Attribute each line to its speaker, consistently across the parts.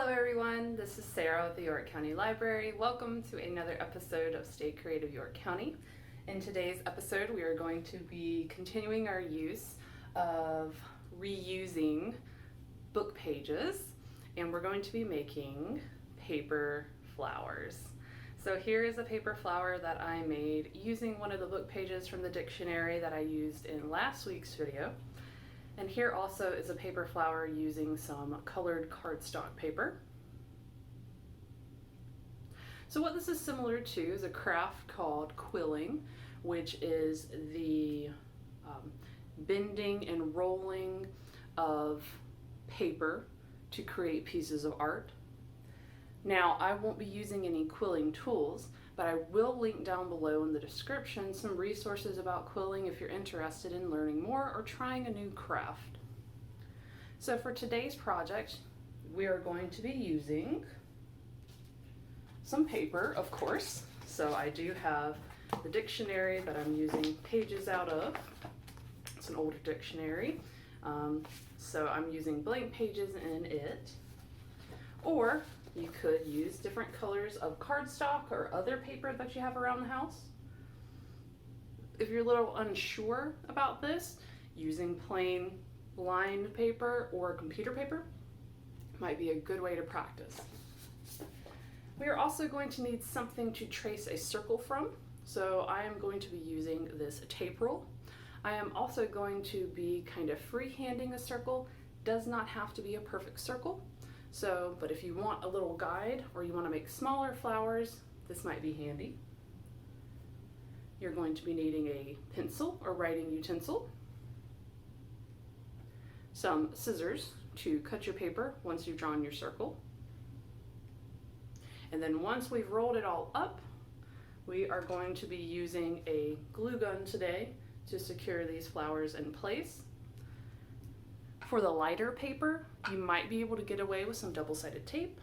Speaker 1: Hello everyone, this is Sarah with the York County Library. Welcome to another episode of Stay Creative York County. In today's episode we are going to be continuing our use of reusing book pages, and we're going to be making paper flowers. So here is a paper flower that I made using one of the book pages from the dictionary that I used in last week's video. And here also is a paper flower using some colored cardstock paper. So what this is similar to is a craft called quilling, which is the bending and rolling of paper to create pieces of art. Now, I won't be using any quilling tools, but I will link down below in the description some resources about quilling if you're interested in learning more or trying a new craft. So for today's project, we are going to be using some paper, of course. So I do have the dictionary that I'm using pages out of. It's an older dictionary. So I'm using blank pages in it. Or you could use different colors of cardstock or other paper that you have around the house. If you're a little unsure about this, using plain lined paper or computer paper might be a good way to practice. We are also going to need something to trace a circle from, so I am going to be using this tape roll. I am also going to be kind of freehanding a circle. Does not have to be a perfect circle. So, but if you want a little guide or you want to make smaller flowers, this might be handy. You're going to be needing a pencil or writing utensil, some scissors to cut your paper once you've drawn your circle. And then once we've rolled it all up, we are going to be using a glue gun today to secure these flowers in place. For the lighter paper, you might be able to get away with some double-sided tape.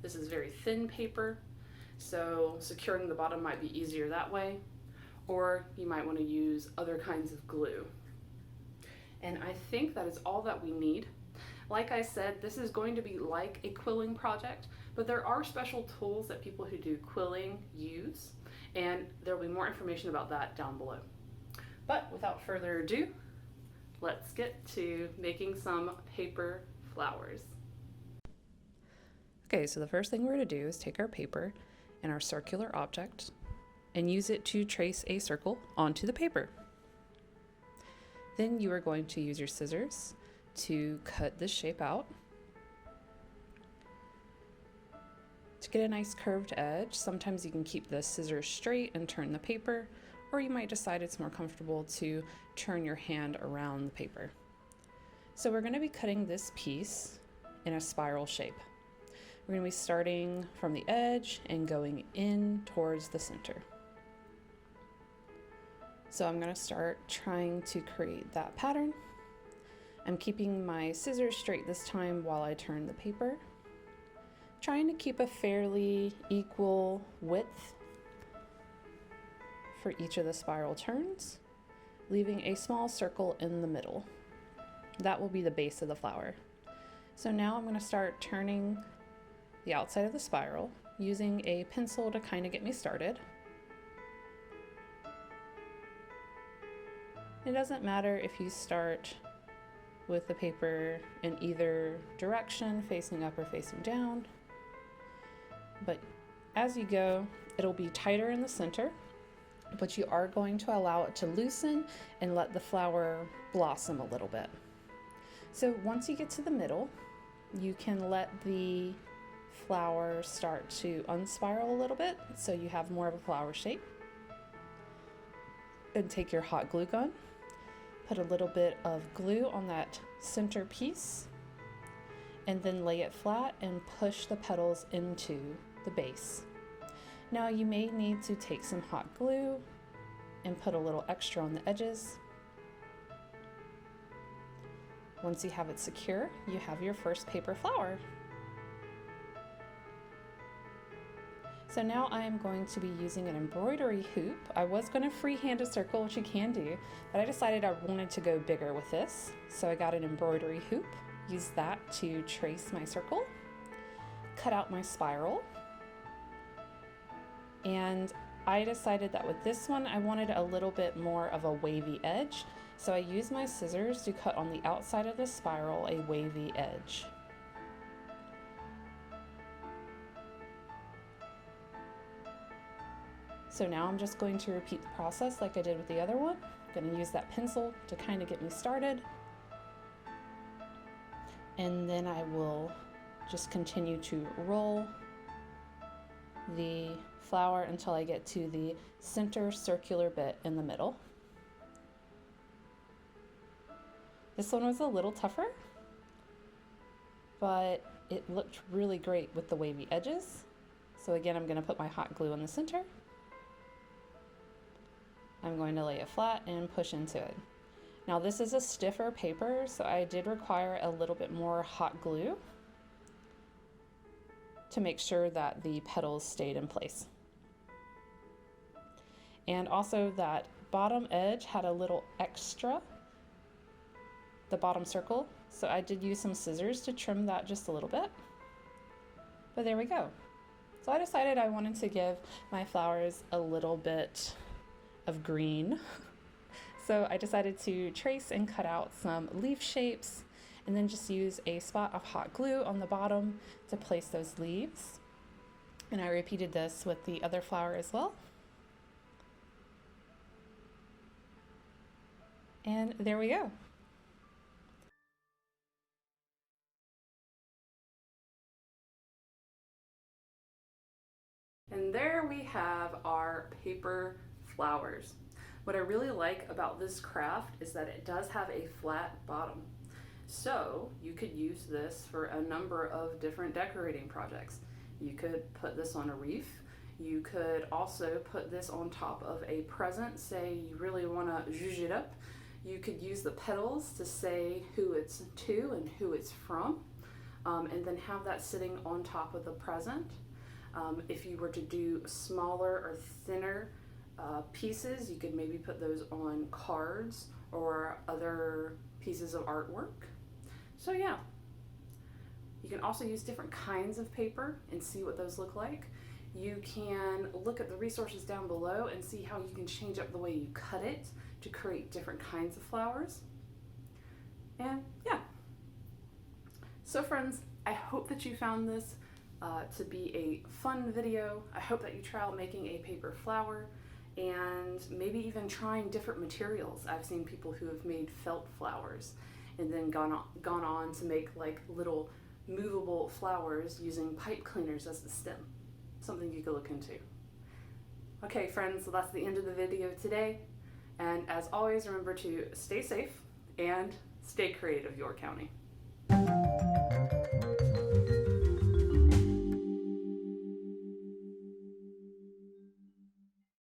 Speaker 1: This is very thin paper, so securing the bottom might be easier that way. Or you might want to use other kinds of glue. And I think that is all that we need. Like I said, this is going to be like a quilling project, but there are special tools that people who do quilling use, and there will be more information about that down below. But without further ado, let's get to making some paper flowers.
Speaker 2: Okay, so the first thing we're going to do is take our paper and our circular object and use it to trace a circle onto the paper. Then you are going to use your scissors to cut this shape out. To get a nice curved edge, sometimes you can keep the scissors straight and turn the paper, or you might decide it's more comfortable to turn your hand around the paper. So we're going to be cutting this piece in a spiral shape. We're going to be starting from the edge and going in towards the center. So I'm going to start trying to create that pattern. I'm keeping my scissors straight this time while I turn the paper, trying to keep a fairly equal width for each of the spiral turns, leaving a small circle in the middle. That will be the base of the flower. So now I'm going to start turning the outside of the spiral using a pencil to kind of get me started. It doesn't matter if you start with the paper in either direction, facing up or facing down, but as you go, it'll be tighter in the center, but you are going to allow it to loosen and let the flower blossom a little bit. So once you get to the middle, you can let the flower start to unspiral a little bit so you have more of a flower shape. And take your hot glue gun, put a little bit of glue on that center piece, and then lay it flat and push the petals into the base. Now you may need to take some hot glue and put a little extra on the edges. Once you have it secure, you have your first paper flower. So now I am going to be using an embroidery hoop. I was going to freehand a circle, which you can do, but I decided I wanted to go bigger with this. So I got an embroidery hoop, used that to trace my circle. cut out my spiral. And I decided that with this one, I wanted a little bit more of a wavy edge. So I used my scissors to cut on the outside of the spiral a wavy edge. So now I'm just going to repeat the process like I did with the other one. I'm going to use that pencil to kind of get me started. And then I will just continue to roll the flower until I get to the center circular bit in the middle. This one was a little tougher, but it looked really great with the wavy edges. So again, I'm going to put my hot glue in the center. I'm going to lay it flat and push into it. Now this is a stiffer paper, so I did require a little bit more hot glue to make sure that the petals stayed in place. And also that bottom edge had a little extra, the bottom circle, so I did use some scissors to trim that just a little bit. But there we go. So I decided I wanted to give my flowers a little bit of green. So I decided to trace and cut out some leaf shapes and then just use a spot of hot glue on the bottom to place those leaves. And I repeated this with the other flower as well. And there we go.
Speaker 1: And there we have our paper flowers. What I really like about this craft is that it does have a flat bottom. So you could use this for a number of different decorating projects. You could put this on a wreath. You could also put this on top of a present, say you really want to zhuzh it up. You could use the petals to say who it's to and who it's from, and then have that sitting on top of the present. If you were to do smaller or thinner pieces, you could maybe put those on cards or other pieces of artwork. So yeah, you can also use different kinds of paper and see what those look like. You can look at the resources down below and see how you can change up the way you cut it to create different kinds of flowers. And yeah. So friends, I hope that you found this to be a fun video. I hope that you try out making a paper flower and maybe even trying different materials. I've seen people who have made felt flowers and then gone on to make like little movable flowers using pipe cleaners as the stem. Something you could look into. Okay friends, so that's the end of the video today. And as always, remember to stay safe and stay creative, York County.